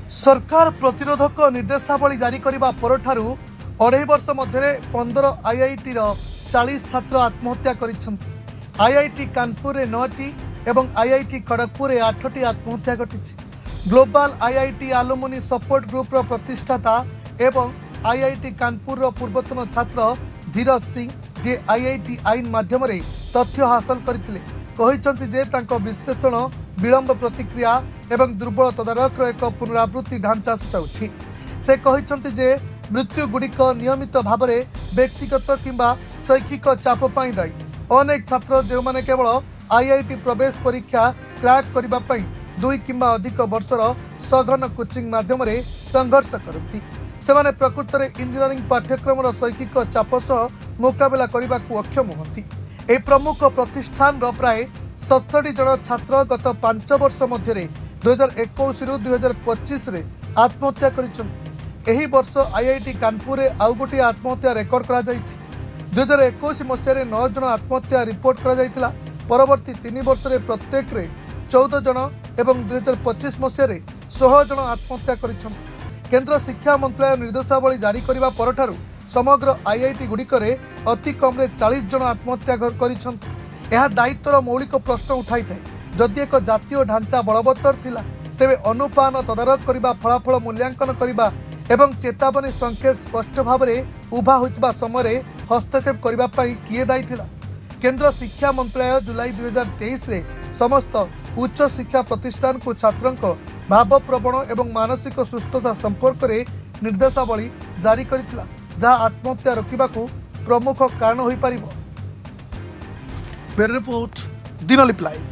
सरकार प्रतिरोधक निर्देशावली जारी करने पर अढ़ाई वर्ष मध्य 15 आईआईटी 40 छात्र आत्महत्या कर आईआईटी कानपुर 9टी और आईआईटी खड़गपुर 8टी आत्महत्या घटी। ग्लोबल आईआईटी आलुमिनी सपोर्ट ग्रुप प्रतिष्ठाता एवं आईआईटी कानपुर पूर्वतन छात्र धीरज सिंह जे आईआईटी आईन माध्यम तथ्य हासिल करते विश्लेषण विलंब प्रतिक्रिया एवं दुर्बल तदारखर एक पुनरावृत्ति ढांचा सूचाऊछि। से कहते जे मृत्यु गुड़िक नियमित भाव में व्यक्तिगत किंबा शैक्षिक चाप पाई दायी। अनेक छात्र जो माने केवल आईआईटी प्रवेश परीक्षा क्रैक करने 2 किंबा अधिक वर्षर सघन कोचिंग माध्यम संघर्ष करती सेमाने प्रकृत में इंजीनियरिंग पाठ्यक्रम शैक्षिक चाप सह मुकाबला करने को अक्षम होती। ए प्रमुख प्रतिष्ठान प्राय 70 जन छात्र गत 5 वर्ष मध्य 2021 रु 2025 रे आत्महत्या करिसंती। वर्ष आईआईटी कानपुर आउ गोटे आत्महत्या रेकर्ड करा जायछि। 2021 मसीह 9 जन आत्महत्या रिपोर्ट करा जायतिला। परवर्ती 3 वर्ष रे प्रत्येक रे 14 जन एवं 2025 मसीह 16 जन आत्महत्या करिसंती। केंद्र शिक्षा मंत्रालय निर्देशावली जारी करबा परठारु समग्र आईआईटी गुड़िकरे अति कम 40 जन आत्महत्या करिसंती। यह दायित्वर मौलिक प्रश्न उठाई थाए। जदि एक जातीय ढांचा बलवत्तर थिला तेबे अनुपान तदारख करबा फलाफल मूल्यांकन करबा एवं चेतावनी संकेत स्पष्ट भाव में उभा होइतबा समय हस्तक्षेप करबा पई किए दायी थिला। केंद्र शिक्षा मंत्रालय जुलाई 2023 रे समस्त उच्च शिक्षा प्रतिष्ठान को छात्रंक भावप्रवण एवं मानसिक सुस्थता संपर्क में निर्देशावली जारी करथिला, जहाँ आत्महत्या रोकबाकू प्रमुख कारण होई परिबो। Bureau report, Dinalipi live.